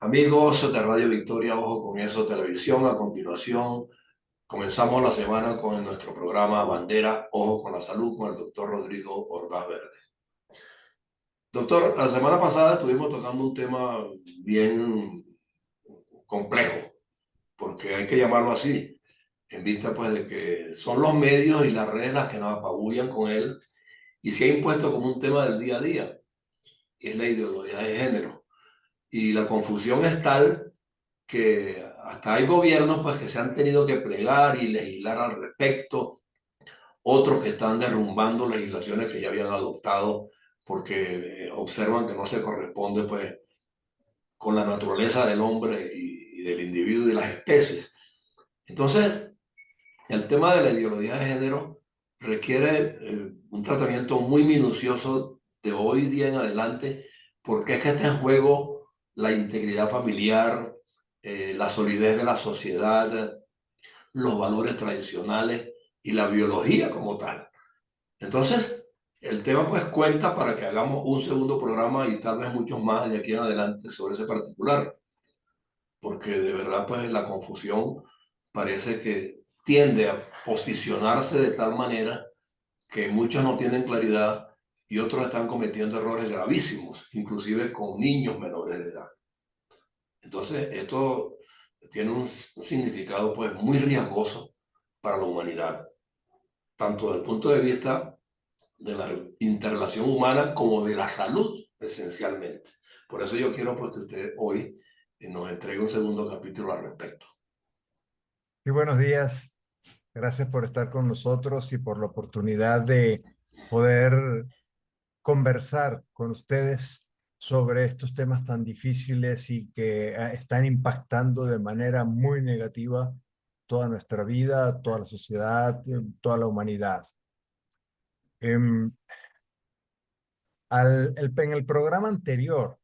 Amigos de Radio Victoria, Ojo con Eso Televisión, a continuación comenzamos la semana con nuestro programa Bandera, Ojo con la Salud, con el doctor Rodrigo Ordaz Verde. Doctor, la semana pasada estuvimos tocando un tema bien complejo, porque hay que llamarlo así, en vista pues de que son los medios y las redes las que nos apabullan con él y se ha impuesto como un tema del día a día, y es la ideología de género. Y la confusión es tal que hasta hay gobiernos pues que se han tenido que plegar y legislar al respecto, otros que están derrumbando legislaciones que ya habían adoptado porque observan que no se corresponde pues con la naturaleza del hombre y del individuo y de las especies. Entonces, el tema de la ideología de género requiere un tratamiento muy minucioso de hoy día en adelante, porque es que está en juego la integridad familiar, la solidez de la sociedad, los valores tradicionales y la biología como tal. Entonces, el tema pues cuenta para que hagamos un segundo programa y tal vez muchos más de aquí en adelante sobre ese particular, porque de verdad pues la confusión parece que tiende a posicionarse de tal manera que muchos no tienen claridad y otros están cometiendo errores gravísimos, inclusive con niños menores de edad. Entonces, esto tiene un significado pues muy riesgoso para la humanidad, tanto desde el punto de vista de la interrelación humana como de la salud, esencialmente. Por eso yo quiero pues, que usted hoy nos entregue un segundo capítulo al respecto. Y buenos días, gracias por estar con nosotros y por la oportunidad de poder conversar con ustedes sobre estos temas tan difíciles y que están impactando de manera muy negativa toda nuestra vida, toda la sociedad, toda la humanidad. Em, en el programa anterior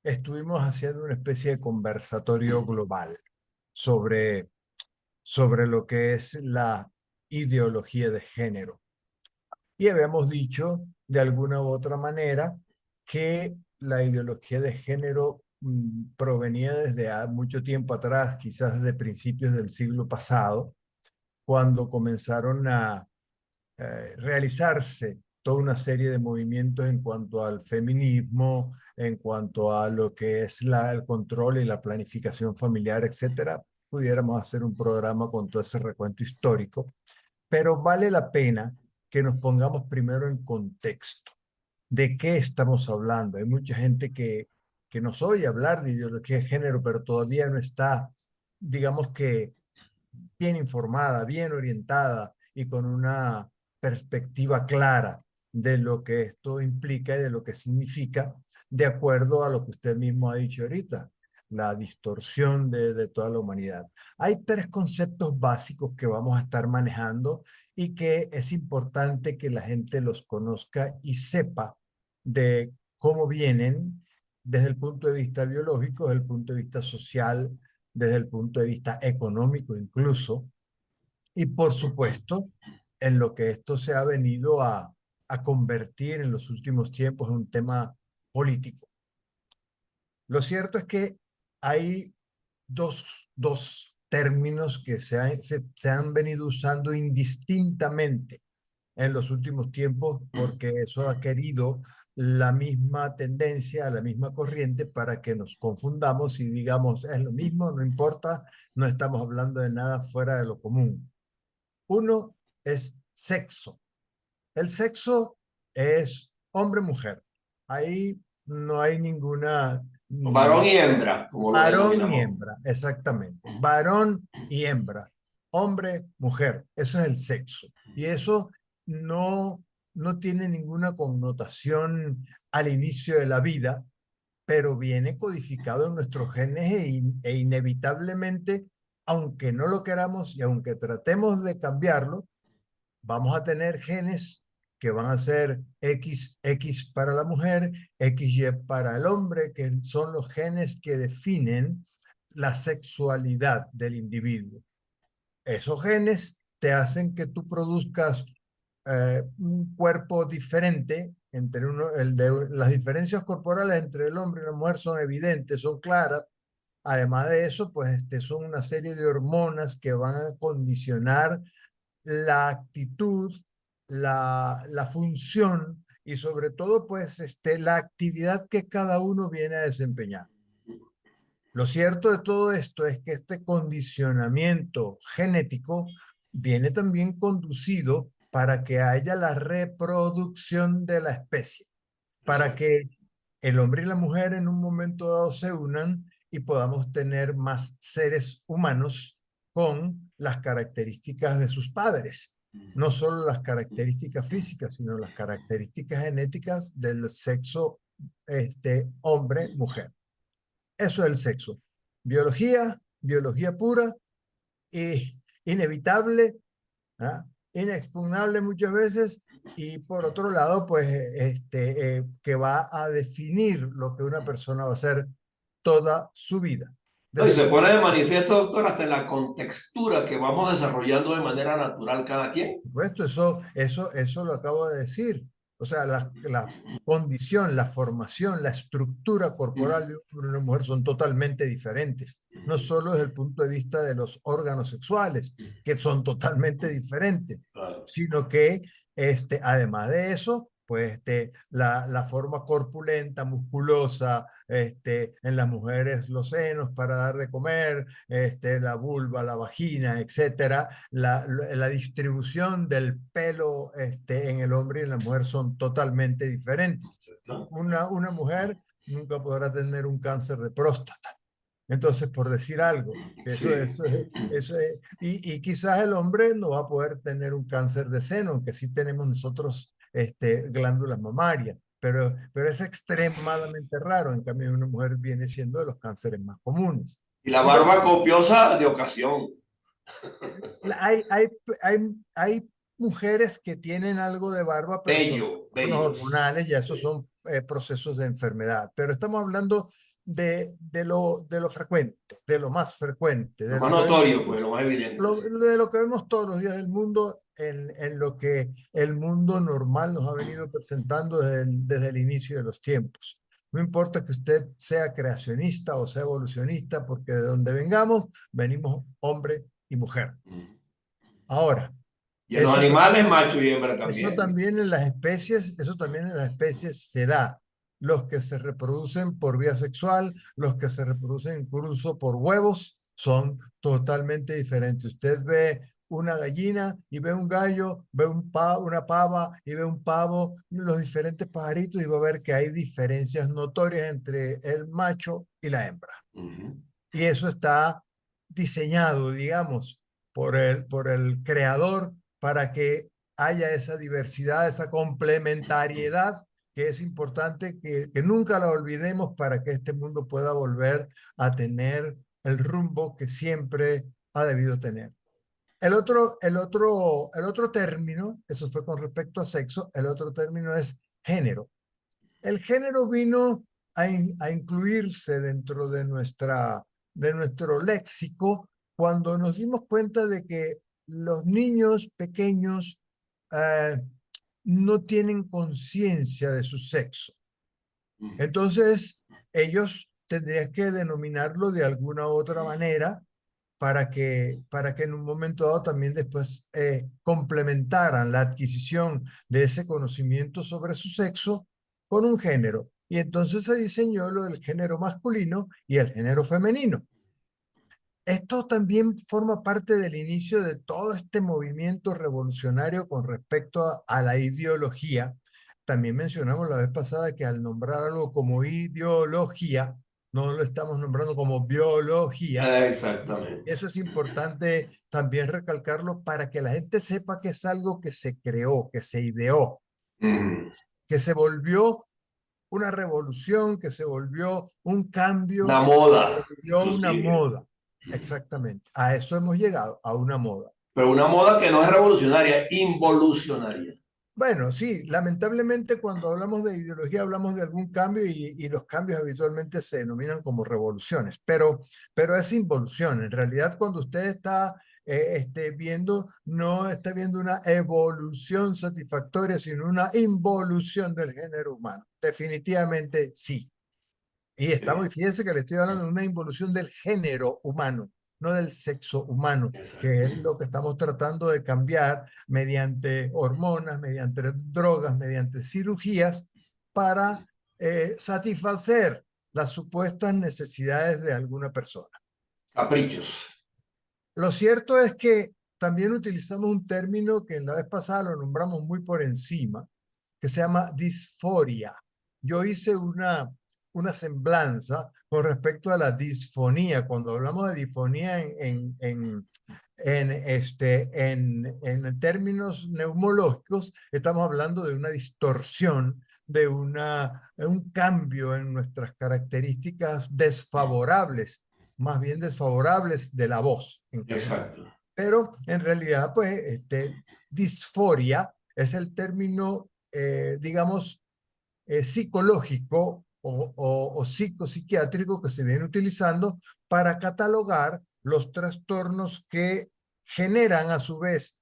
estuvimos haciendo una especie de conversatorio global sobre, sobre lo que es la ideología de género. Y habíamos dicho de alguna u otra manera que la ideología de género provenía desde mucho tiempo atrás, quizás desde principios del siglo pasado, cuando comenzaron a realizarse toda una serie de movimientos en cuanto al feminismo, en cuanto a lo que es el control y la planificación familiar, etcétera. Pudiéramos hacer un programa con todo ese recuento histórico, pero vale la pena que nos pongamos primero en contexto. ¿De qué estamos hablando? Hay mucha gente que nos oye hablar de ideología de género, pero todavía no está, digamos que, bien informada, bien orientada y con una perspectiva clara de lo que esto implica y de lo que significa, de acuerdo a lo que usted mismo ha dicho ahorita, la distorsión de toda la humanidad. Hay tres conceptos básicos que vamos a estar manejando y que es importante que la gente los conozca y sepa de cómo vienen desde el punto de vista biológico, desde el punto de vista social, desde el punto de vista económico incluso, y por supuesto, en lo que esto se ha venido a convertir en los últimos tiempos en un tema político. Lo cierto es que hay dos términos que se han venido usando indistintamente en los últimos tiempos porque eso ha querido la misma tendencia, la misma corriente para que nos confundamos y digamos, es lo mismo, no importa, no estamos hablando de nada fuera de lo común. Uno es sexo. El sexo es hombre-mujer. Ahí no hay ninguna Varón y hembra, como lo varón y denominamos. hembra, exactamente. Varón y hembra. Hombre, mujer. Eso es el sexo. Y eso no, no tiene ninguna connotación al inicio de la vida, pero viene codificado en nuestros genes e inevitablemente, aunque no lo queramos y aunque tratemos de cambiarlo, vamos a tener genes que van a ser XX para la mujer, XY para el hombre, que son los genes que definen la sexualidad del individuo. Esos genes te hacen que tú produzcas un cuerpo diferente entre las diferencias corporales entre el hombre y la mujer son evidentes, son claras. Además de eso, pues son una serie de hormonas que van a condicionar la actitud, la función y sobre todo, pues, la actividad que cada uno viene a desempeñar. Lo cierto de todo esto es que este condicionamiento genético viene también conducido para que haya la reproducción de la especie, para Exacto. que el hombre y la mujer en un momento dado se unan y podamos tener más seres humanos con las características de sus padres. No solo las características físicas, sino las características genéticas del sexo hombre-mujer. Eso es el sexo. Biología, biología pura y inevitable, ¿ah? Inexpugnable muchas veces, y por otro lado, pues, que va a definir lo que una persona va a hacer toda su vida. No, y Desde el se pone punto de manifiesto, doctor, hasta en la contextura que vamos desarrollando de manera natural cada quien. de supuesto, eso lo acabo de decir. O sea, la condición, la formación, la estructura corporal de un hombre y una mujer son totalmente diferentes. No solo desde el punto de vista de los órganos sexuales, que son totalmente diferentes, Claro. sino que, además de eso, pues, la forma corpulenta, musculosa, en las mujeres los senos para dar de comer, la vulva, la vagina, etcétera, la distribución del pelo, en el hombre y en la mujer son totalmente diferentes. ¿Cierto? Una mujer nunca podrá tener un cáncer de próstata. Entonces, por decir algo, Sí. y quizás el hombre no va a poder tener un cáncer de seno, aunque sí tenemos nosotros, glándulas mamarias, pero es extremadamente raro. En cambio, una mujer viene siendo de los cánceres más comunes. Y la Entonces, barba copiosa de ocasión. hay, hay, hay mujeres que tienen algo de barba, pero son Bello, trastornos bello. hormonales, ya esos son procesos de enfermedad. Pero estamos hablando de lo frecuente, de lo más frecuente, Lo de más lo que vemos, notorio, pues, lo más evidente. Sí. de lo que vemos todos los días del mundo, en lo que el mundo normal nos ha venido presentando desde el inicio de los tiempos. No importa que usted sea creacionista o sea evolucionista, porque de donde vengamos, venimos hombre y mujer. Ahora, Y en los eso, animales, macho y hembra también. eso también en las especies se da. Los que se reproducen por vía sexual, los que se reproducen incluso por huevos, son totalmente diferentes. Usted ve una gallina y ve un gallo, ve una pava y ve un pavo, los diferentes pajaritos, y va a ver que hay diferencias notorias entre el macho y la hembra. Y eso está diseñado, digamos, por el creador para que haya esa diversidad, esa complementariedad, que es importante que nunca la olvidemos para que este mundo pueda volver a tener el rumbo que siempre ha debido tener. El otro término, eso fue con respecto a sexo, el otro término es género. El género vino a incluirse dentro de nuestro léxico cuando nos dimos cuenta de que los niños pequeños eh, no tienen conciencia de su sexo. Entonces, ellos tendrían que denominarlo de alguna u otra manera para que en un momento dado también después complementaran la adquisición de ese conocimiento sobre su sexo con un género. Y entonces se diseñó lo del género masculino y el género femenino. Esto también forma parte del inicio de todo este movimiento revolucionario con respecto a la ideología. También mencionamos la vez pasada que al nombrar algo como ideología, no lo estamos nombrando como biología. Exactamente. Eso es importante también recalcarlo para que la gente sepa que es algo que se creó, que se ideó, que se volvió una revolución, que se volvió un Una cambio, moda, se volvió una inclusive. moda. Exactamente. A eso hemos llegado, a una moda. Pero una moda que no es revolucionaria, es involucionaria. Bueno, sí, lamentablemente cuando hablamos de ideología hablamos de algún cambio y los cambios habitualmente se denominan como revoluciones, pero es involución. En realidad cuando usted está viendo, no está viendo una evolución satisfactoria, sino una involución del género humano. Definitivamente sí. Y estamos, Eh, fíjense que le estoy hablando de una involución del género humano, no del sexo humano, que exacto. es lo que estamos tratando de cambiar mediante hormonas, mediante drogas, mediante cirugías para satisfacer las supuestas necesidades de alguna persona. Caprichos. Lo cierto es que también utilizamos un término que en la vez pasada lo nombramos muy por encima, que se llama disforia. Yo hice una semblanza con respecto a la disfonía. Cuando hablamos de disfonía en términos neumológicos, estamos hablando de una distorsión, de un cambio en nuestras características desfavorables, más bien desfavorables de la voz en general. Exacto. Pero en realidad, pues, disforia es el término, digamos, psicológico o psicopsiquiátrico que se viene utilizando para catalogar los trastornos que generan a su vez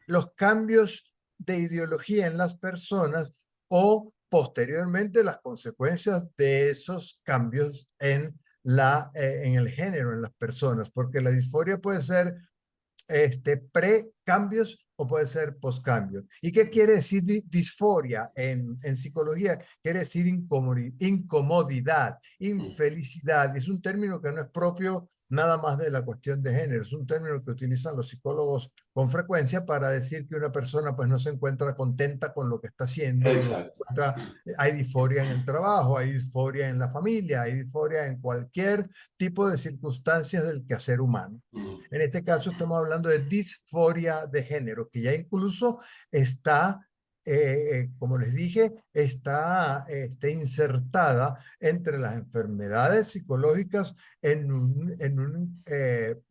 los cambios de ideología en las personas o posteriormente las consecuencias de esos cambios en el género, en las personas, porque la disforia puede ser pre-cambios o puede ser post-cambios. ¿Y qué quiere decir disforia en psicología? Quiere decir incomodidad, infelicidad. Es un término que no es propio nada más de la cuestión de género. Es un término que utilizan los psicólogos con frecuencia para decir que una persona pues no se encuentra contenta con lo que está haciendo, no se Exacto. encuentra, hay disforia en el trabajo, hay disforia en la familia, hay disforia en cualquier tipo de circunstancias del quehacer humano. Mm. En este caso estamos hablando de disforia de género, que ya incluso está, como les dije, está insertada entre las enfermedades psicológicas en un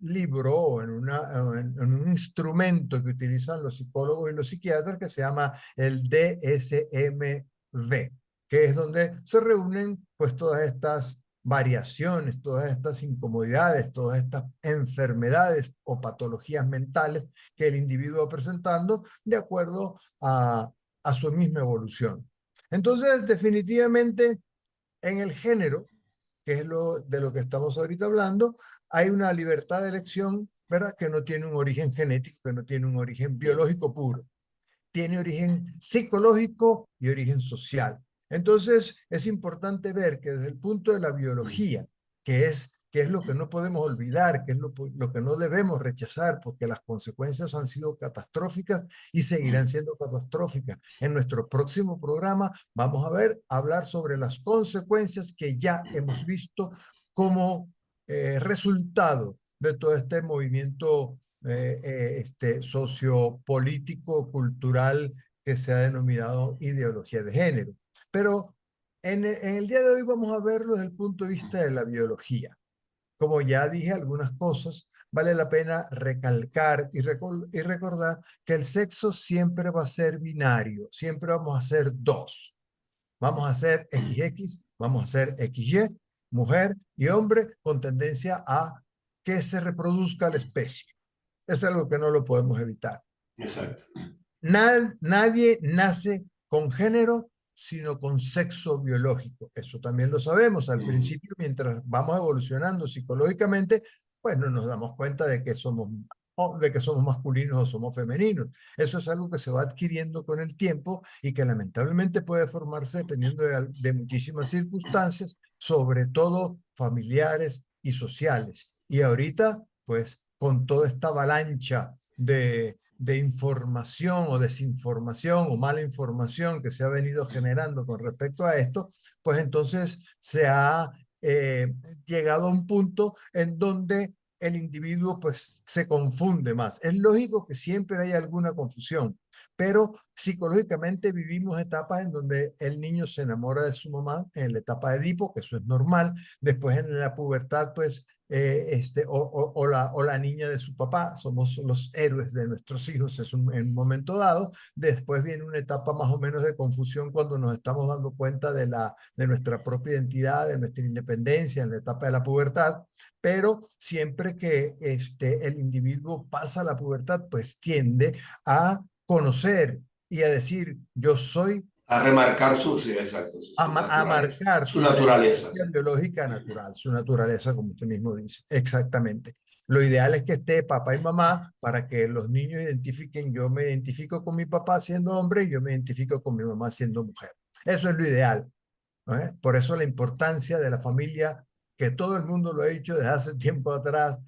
libro o en un instrumento que utilizan los psicólogos y los psiquiatras que se llama el DSM-V, que es donde se reúnen pues todas estas variaciones, todas estas incomodidades, todas estas enfermedades o patologías mentales que el individuo va presentando de acuerdo a su misma evolución. Entonces, definitivamente, en el género, que es de lo que estamos ahorita hablando, hay una libertad de elección, ¿verdad? Que no tiene un origen genético, que no tiene un origen biológico puro, tiene origen psicológico y origen social. Entonces, es importante ver que desde el punto de la biología, que es lo que no podemos olvidar, que es lo que no debemos rechazar, porque las consecuencias han sido catastróficas y seguirán siendo catastróficas. En nuestro próximo programa vamos a hablar sobre las consecuencias que ya hemos visto como resultado de todo este movimiento sociopolítico, cultural, que se ha denominado ideología de género. Pero en el día de hoy vamos a verlo desde el punto de vista de la biología. Como ya dije algunas cosas, vale la pena recalcar y recordar que el sexo siempre va a ser binario, siempre vamos a ser dos. Vamos a ser XX, vamos a ser XY, mujer y hombre, con tendencia a que se reproduzca la especie. Es algo que no lo podemos evitar. Exacto. Nadie nace con género, sino con sexo biológico. Eso también lo sabemos. Al principio, mientras vamos evolucionando psicológicamente, pues no nos damos cuenta de que somos masculinos o somos femeninos. Eso es algo que se va adquiriendo con el tiempo y que lamentablemente puede formarse dependiendo de muchísimas circunstancias, sobre todo familiares y sociales. Y ahorita, pues, con toda esta avalancha de información o desinformación o mala información que se ha venido generando con respecto a esto, pues entonces se ha llegado a un punto en donde el individuo pues se confunde más. Es lógico que siempre hay alguna confusión, pero psicológicamente vivimos etapas en donde el niño se enamora de su mamá en la etapa de Edipo, que eso es normal. Después en la pubertad, pues, o la niña de su papá, somos los héroes de nuestros hijos en un momento dado. Después viene una etapa más o menos de confusión cuando nos estamos dando cuenta de nuestra propia identidad, de nuestra independencia en la etapa de la pubertad. Pero siempre que el individuo pasa la pubertad, pues tiende a conocer y a decir, yo soy, A remarcar su, sí, exacto, su a naturaleza, marcar su su naturaleza. tendencia biológica natural, su naturaleza, como usted mismo dice. Exactamente. Lo ideal es que esté papá y mamá para que los niños identifiquen, yo me identifico con mi papá siendo hombre y yo me identifico con mi mamá siendo mujer. Eso es lo ideal, ¿no? Por eso la importancia de la familia, que todo el mundo lo ha dicho desde hace tiempo atrás,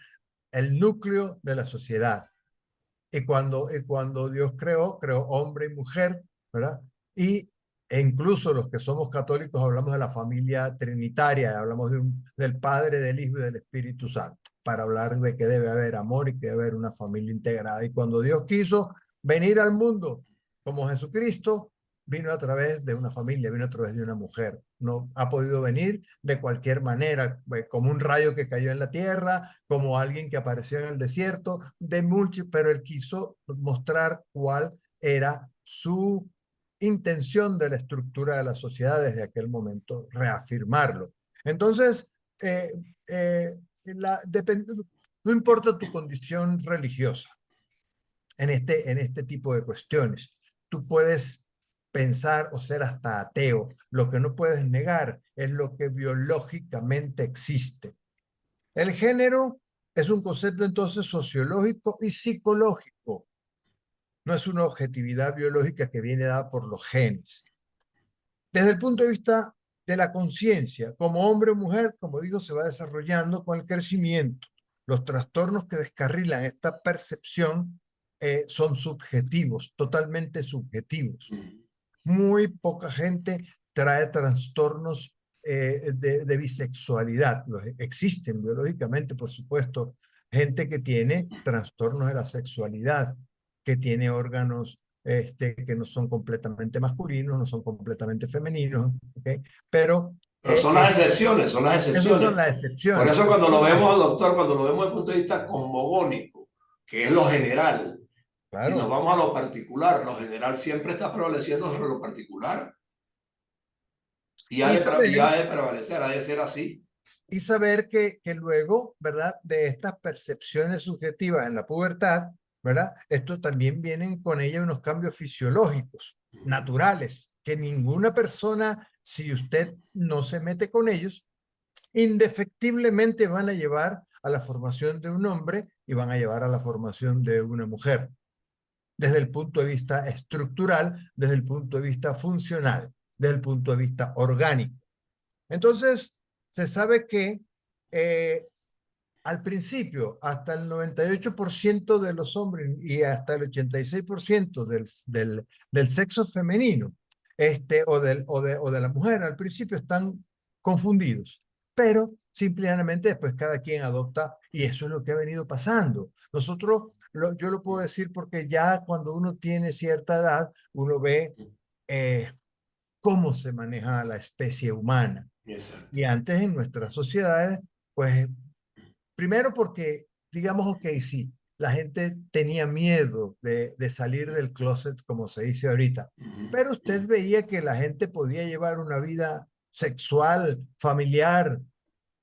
el núcleo de la sociedad. Y cuando Dios creó hombre y mujer, ¿verdad? E incluso los que somos católicos hablamos de la familia trinitaria, hablamos del Padre, del Hijo y del Espíritu Santo, para hablar de que debe haber amor y que debe haber una familia integrada. Y cuando Dios quiso venir al mundo como Jesucristo, vino a través de una familia, vino a través de una mujer. No ha podido venir de cualquier manera, como un rayo que cayó en la tierra, como alguien que apareció en el desierto, pero él quiso mostrar cuál era su intención de la estructura de la sociedad desde aquel momento, reafirmarlo. Entonces, eh, eh, no importa tu condición religiosa, en este tipo de cuestiones. Tú puedes pensar o ser hasta ateo. Lo que no puedes negar es lo que biológicamente existe. El género es un concepto entonces sociológico y psicológico. No es una objetividad biológica que viene dada por los genes. Desde el punto de vista de la conciencia, como hombre o mujer, como digo, se va desarrollando con el crecimiento. Los trastornos que descarrilan esta percepción son subjetivos, totalmente subjetivos. Muy poca gente trae trastornos de bisexualidad. Existen biológicamente, por supuesto, gente que tiene trastornos de la sexualidad, que tiene órganos que no son completamente masculinos, no son completamente femeninos, ¿okay? Pero Pero son las excepciones, son las esas son excepciones. las Por excepciones. eso Esas cuando lo son las vemos, excepciones. doctor, cuando lo vemos desde el punto de vista cosmogónico, que es lo general, y nos Claro. vamos a lo particular, lo general siempre está prevaleciendo sobre lo particular y Y ha saber de prevalecer, ha de ser así. y saber que luego, ¿verdad? De estas percepciones subjetivas en la pubertad, ¿verdad? Esto también vienen con ella unos cambios fisiológicos, naturales, que ninguna persona, si usted no se mete con ellos, indefectiblemente van a llevar a la formación de un hombre y van a llevar a la formación de una mujer, desde el punto de vista estructural, desde el punto de vista funcional, desde el punto de vista orgánico. Entonces, se sabe que eh, al principio, hasta el 98% de los hombres y hasta el 86% del sexo femenino o de la mujer al principio están confundidos, pero simplemente después cada quien adopta y eso es lo que ha venido pasando. Yo lo puedo decir porque ya cuando uno tiene cierta edad, uno ve eh, cómo se maneja la especie humana. Exacto. Y antes en nuestras sociedades, pues primero porque, digamos, ok, sí, la gente tenía miedo de salir del closet, como se dice ahorita, pero usted veía que la gente podía llevar una vida sexual, familiar,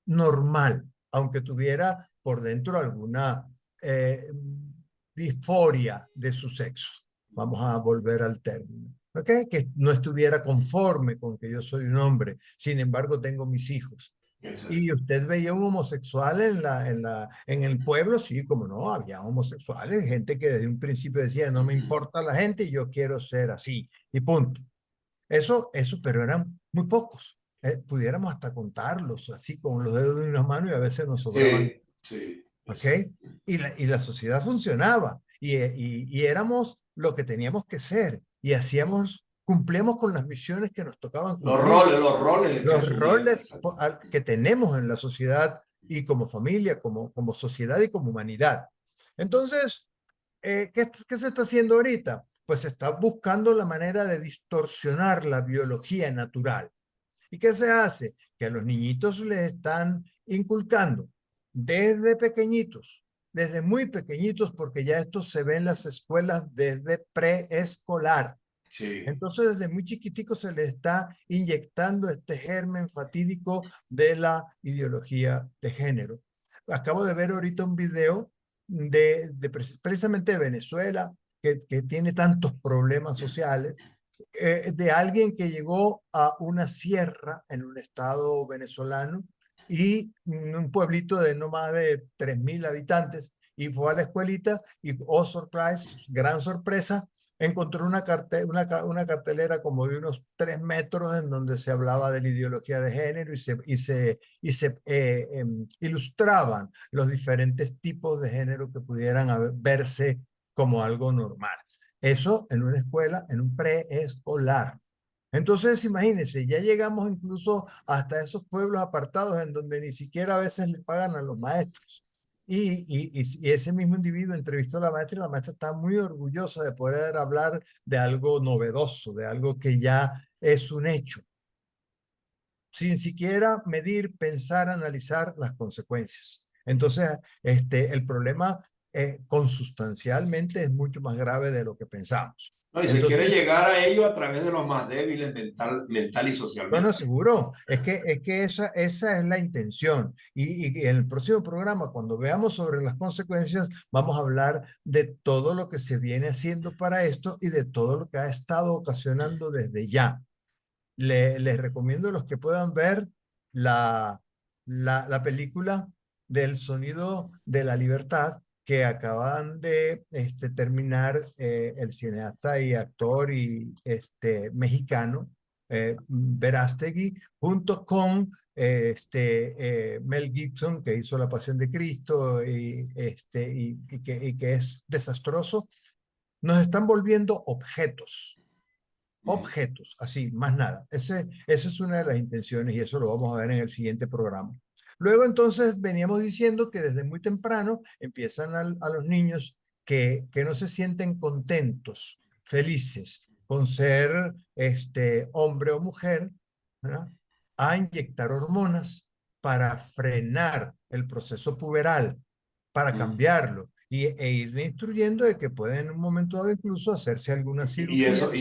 normal, aunque tuviera por dentro alguna eh, disforia de su sexo. Vamos a volver al término. ¿Okay? Que no estuviera conforme con que yo soy un hombre, sin embargo tengo mis hijos. Y Exacto. usted veía un homosexual en el pueblo, sí, como no, había homosexuales, gente que desde un principio decía, no me importa la gente y yo quiero ser así, y punto. Pero eran muy pocos. Pudiéramos hasta contarlos así con los dedos de una mano y a veces nos sobraban, Sí, sí, ¿ok? exacto. Y la sociedad funcionaba y éramos lo que teníamos que ser y cumplíamos con las misiones que nos tocaban cumplir, Los roles que los asumían, roles exacto. que tenemos en la sociedad y como familia, como sociedad y como humanidad. Entonces, ¿qué se está haciendo ahorita? pues se está buscando la manera de distorsionar la biología natural. ¿Y qué se hace? Que a los niñitos les están inculcando desde pequeñitos, desde muy pequeñitos, porque ya esto se ve en las escuelas desde preescolar. Sí, Entonces, desde muy chiquitico se le está inyectando este germen fatídico de la ideología de género. Acabo de ver ahorita un video precisamente de Venezuela, que tiene tantos problemas sociales, de alguien que llegó a una sierra en un estado venezolano y un pueblito de no más de 3.000 habitantes, y fue a la escuelita y, oh surprise, gran sorpresa, encontró una cartelera como de unos 3 metros en donde se hablaba de la ideología de género y se ilustraban los diferentes tipos de género que pudieran verse como algo normal. Eso en una escuela, en un preescolar. Entonces, imagínense, ya llegamos incluso hasta esos pueblos apartados en donde ni siquiera a veces le pagan a los maestros. Y ese mismo individuo entrevistó a la maestra y la maestra está muy orgullosa de poder hablar de algo novedoso, de algo que ya es un hecho, sin siquiera medir, pensar, analizar las consecuencias. Entonces, el problema consustancialmente es mucho más grave de lo que pensamos. no, y se quiere Entonces, llegar a ello a través de los más débiles mental y bueno, socialmente. seguro, es que esa es la intención. Y en el próximo programa, cuando veamos sobre las consecuencias, vamos a hablar de todo lo que se viene haciendo para esto y de todo lo que ha estado ocasionando desde ya. Les recomiendo a los que puedan ver la, la película del Sonido de la Libertad, que acaban de terminar el cineasta y actor y mexicano Verástegui, junto con Mel Gibson, que hizo La Pasión de Cristo y que es desastroso. Nos están volviendo Ujú. objetos, así, más nada. Esa es una de las intenciones y eso lo vamos a ver en el siguiente programa. Luego entonces veníamos diciendo que desde muy temprano empiezan a los niños que no se sienten contentos, felices con ser hombre o mujer, ¿verdad? A inyectar hormonas para frenar el proceso puberal, para Ujú. cambiarlo e ir instruyendo de que pueden en un momento dado incluso hacerse alguna Y cirugía. eso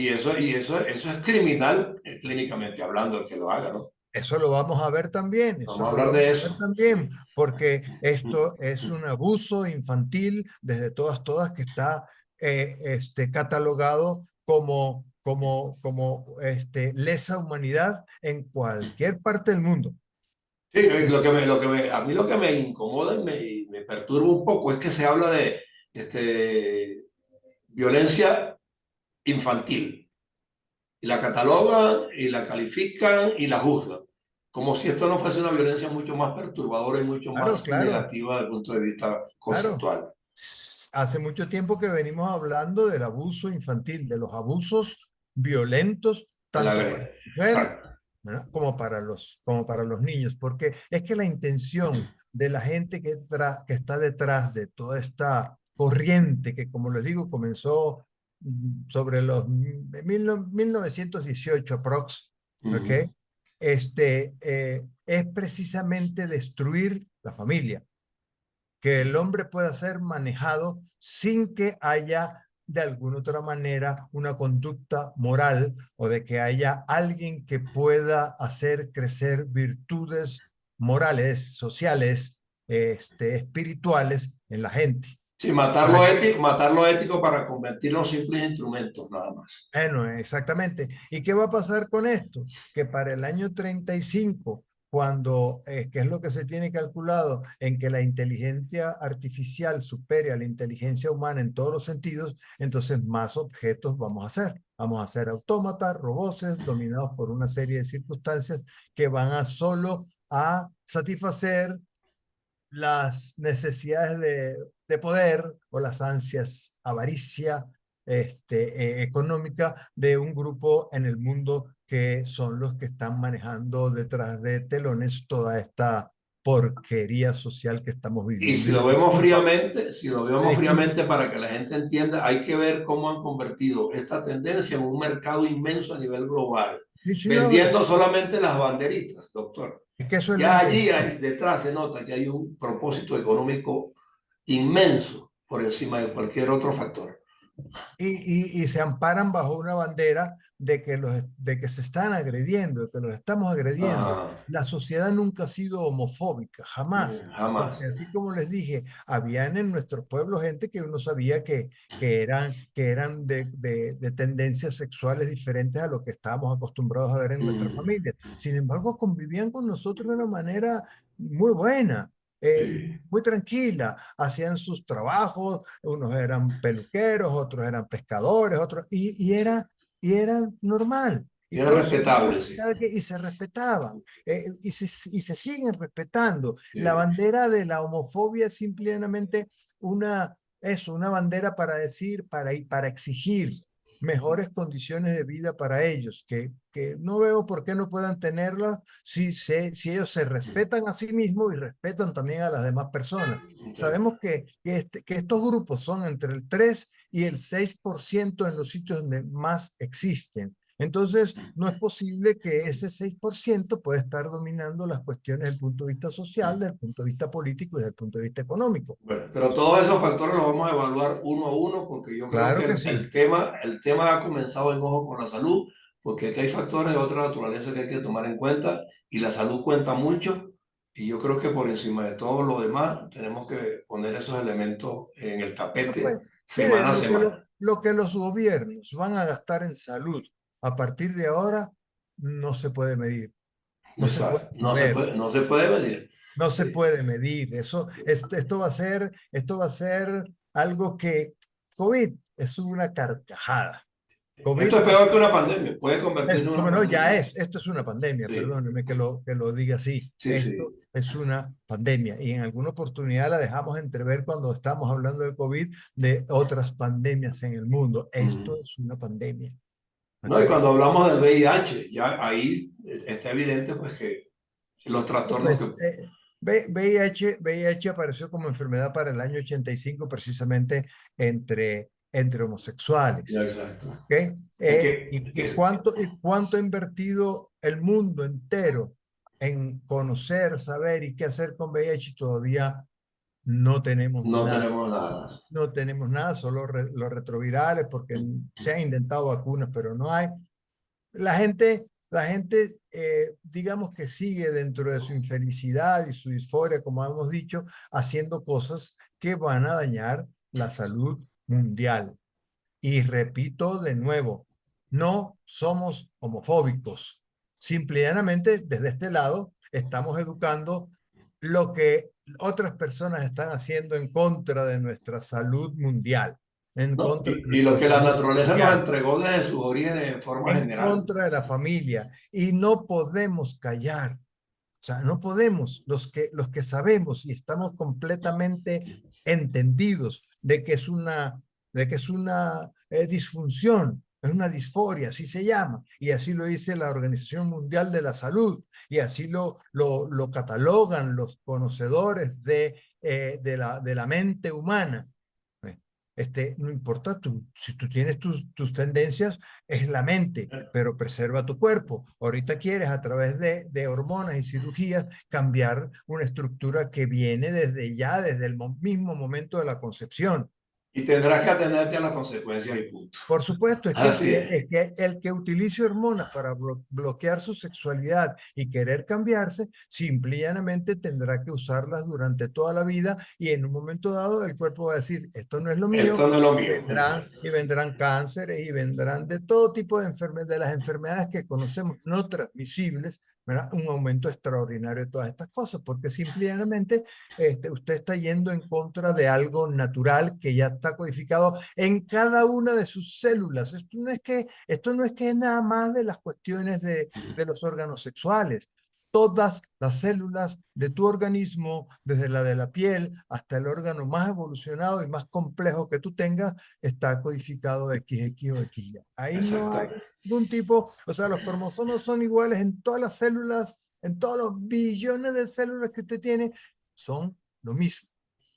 es criminal, clínicamente hablando, el que lo haga, ¿no? Eso lo vamos a ver también, eso Vamos a lo hablar vamos de a ver eso. también, Sí. porque esto es un abuso infantil desde todas que está catalogado como lesa humanidad en cualquier parte del mundo. Sí, Es- a mí lo que me incomoda y me perturba un poco es que se habla de este, violencia infantil. Y la catalogan y la califican y la juzgan. Como si esto no fuese una violencia mucho más perturbadora y mucho claro, más claro, negativa desde el punto de vista claro. conceptual. Hace mucho tiempo que venimos hablando del abuso infantil, de los abusos violentos, En la, tanto para la mujer, exacto. ¿verdad? como para los niños, porque es que la intención de la gente que está detrás de toda esta corriente que, como les digo, comenzó sobre los 1918 aprox, ¿ok? Ujú. Es precisamente destruir la familia, que el hombre pueda ser manejado sin que haya de alguna otra manera una conducta moral o de que haya alguien que pueda hacer crecer virtudes morales, sociales, espirituales en la gente. Sí, Para que matar lo ético para convertirlo en simples instrumentos, nada más. Bueno, exactamente. ¿Y qué va a pasar con esto? Que para el año 35, que es lo que se tiene calculado, en que la inteligencia artificial supere a la inteligencia humana en todos los sentidos, entonces más objetos vamos a hacer. Vamos a hacer autómatas, roboces, dominados por una serie de circunstancias que van a solo a satisfacer las necesidades de poder o las ansias, avaricia económica de un grupo en el mundo que son los que están manejando detrás de telones porquería social que estamos Y viviendo. si Y lo me vemos disculpa, fríamente, si lo me vemos disculpa. fríamente para que la gente entienda, hay que ver cómo han convertido esta tendencia en un mercado inmenso a nivel global, Sí, sí, no, vendiendo solamente las banderitas, doctor. es que eso es la Ya allí intención. detrás se nota que hay un propósito económico inmenso por encima de cualquier otro factor. Y se amparan bajo una bandera de que se están agrediendo, de que los estamos agrediendo. Ah, La sociedad nunca ha sido homofóbica, jamás. Porque jamás. así como les dije, habían en nuestro pueblo gente que uno sabía que eran de tendencias sexuales diferentes a lo que estábamos acostumbrados a ver en nuestras Mm, familias. Sin embargo, convivían con nosotros de una manera muy buena. eh, sí. Muy tranquila, hacían sus trabajos, unos eran peluqueros, otros eran pescadores, y era normal. Y Era todos respetable, sí. y se respetaban, y se siguen respetando. La Sí. bandera de la homofobia es simplemente una bandera para decir, para exigir mejores condiciones de vida para ellos, que no veo por qué no puedan tenerlas si ellos se respetan a sí mismos y respetan también a las demás personas. Entonces, Sabemos que estos grupos son entre el 3 y el 6% en los sitios donde más existen. Entonces, no es posible que ese 6% pueda estar dominando las cuestiones desde el punto de vista social, desde el punto de vista político y desde el punto de vista económico. bueno, pero todos esos factores los vamos a evaluar uno a uno porque yo creo que Claro que sí. el tema ha comenzado en ojo con la salud, porque aquí hay factores de otra naturaleza que hay que tomar en cuenta y la salud cuenta mucho y yo creo que por encima de todo lo demás tenemos que poner esos elementos en el No, pues, tapete mire, semana a semana. lo que los gobiernos van a gastar en salud a partir de ahora no se puede medir, no se puede Exacto. saber. No se puede medir. No se Sí. puede medir. Esto va a ser algo que COVID es una carcajada. Esto COVID es va a peor que ser, una pandemia, puede convertirse en una como no, ya pandemia. esto es una pandemia, Sí, perdóneme que lo diga así. sí, Esto sí. es una pandemia y en alguna oportunidad la dejamos entrever cuando estamos hablando de COVID, de otras pandemias en el mundo. Esto Mm. es una pandemia. No, y ¿Ok? cuando hablamos del VIH, ya ahí está evidente pues que los trastornos Pues que... VIH apareció como enfermedad para el año 85 precisamente entre Ya, homosexuales. exacto. ¿Ok? Es que, Y cuánto ha invertido el mundo entero en conocer, saber y qué hacer con VIH? Y todavía no tenemos no nada. tenemos nada. No tenemos nada, solo los retrovirales, porque se han intentado vacunas, pero no hay. La gente, digamos que sigue dentro de su infelicidad y su disforia, como hemos dicho, haciendo cosas que van a dañar la salud mundial. Y repito de nuevo, no somos homofóbicos. Simple y llanamente, desde este lado, estamos educando lo que otras personas están haciendo en contra de nuestra salud mundial, en ¿No? contra de Y lo nuestra que la salud naturaleza nos familiar, entregó desde sus orígenes en forma en general. contra de la familia. Y no podemos callar. O sea, no podemos, los que sabemos y estamos completamente entendidos de que es una disfunción, es una disforia, así se llama, y así lo dice la Organización Mundial de la Salud, y así lo catalogan los conocedores de la mente humana. ¿Eh? No importa, si tú tienes tus tendencias, es la mente, pero preserva tu cuerpo. Ahorita quieres a través de hormonas y cirugías cambiar una estructura que viene desde el mismo momento de la concepción. Y tendrás que atenderte a las consecuencias y punto. Por supuesto, Así es. es que el que utilice hormonas para bloquear su sexualidad y querer cambiarse, simple y llanamente tendrá que usarlas durante toda la vida y en un momento dado el cuerpo va a decir, esto no es lo mío, Esto no es lo mío. y vendrán cánceres y vendrán de todo tipo de enfermedades, de las enfermedades que conocemos no transmisibles, ¿verdad? Un aumento extraordinario de todas estas cosas, porque simplemente usted está yendo en contra de algo natural que ya está codificado en cada una de sus células. Esto no es que es nada más de las cuestiones de los órganos sexuales. Todas las células de tu organismo, desde la de la piel hasta el órgano más evolucionado y más complejo que tú tengas, está codificado XX o XY. Ahí no hay, Exactamente. un tipo, o sea, los cromosomas son iguales en todas las células, en todos los billones de células que usted tiene, son lo mismo.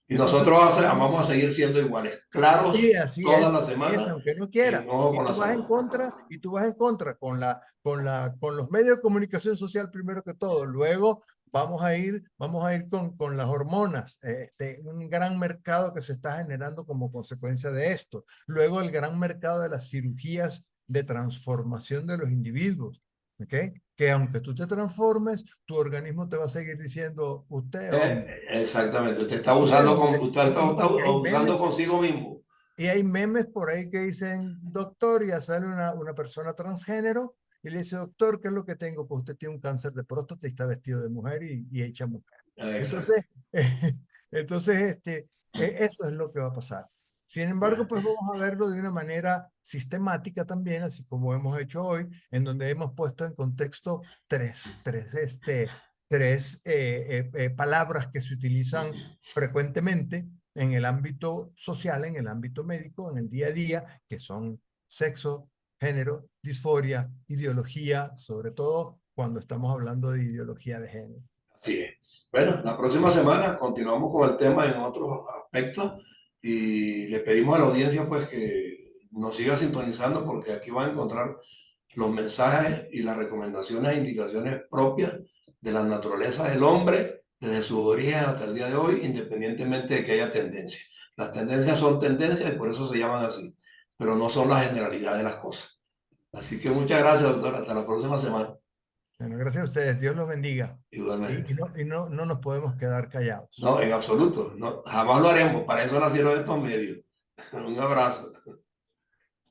Y Entonces, nosotros vamos a seguir siendo iguales, sí, claros toda la así es, semana aunque no y quiera. ojo Y con la tú vas en salud. contra, y tú vas en contra con los medios de comunicación social primero que todo. Luego vamos a ir con las hormonas, un gran mercado que se está generando como consecuencia de esto. Luego el gran mercado de las cirugías de transformación de los individuos, ¿ok? Que aunque tú te transformes, tu organismo te va a seguir diciendo, usted, hombre, Exactamente, usted, hombre. usted está Y hay usando memes consigo mismo. y hay memes por ahí que dicen, doctor, ya sale una persona transgénero y le dice, doctor, ¿qué es lo que tengo? Pues usted tiene un cáncer de próstata y está vestido de mujer y hecha mujer. Exacto. Entonces, entonces eso es lo que va a pasar. Sin embargo, Bueno, pues vamos a verlo de una manera sistemática también, así como hemos hecho hoy, en donde hemos puesto en contexto tres palabras que se utilizan frecuentemente en el ámbito social, en el ámbito médico, en el día a día, que son sexo, género, disforia, ideología, sobre todo cuando estamos hablando de ideología de género. así es. Bueno, la próxima semana continuamos con el tema en otros aspectos y le pedimos a la audiencia pues que nos siga sintonizando porque aquí van a encontrar los mensajes y las recomendaciones e indicaciones propias de la naturaleza del hombre desde sus orígenes hasta el día de hoy, independientemente de que haya tendencias. Las tendencias son tendencias y por eso se llaman así, pero no son la generalidad de las cosas. Así que muchas gracias, doctor. Hasta la próxima semana. Bueno, gracias a ustedes, Dios los bendiga. Igualmente. No nos podemos quedar callados. No, en absoluto. No, jamás lo haremos. Para eso nacieron estos medios. Un abrazo.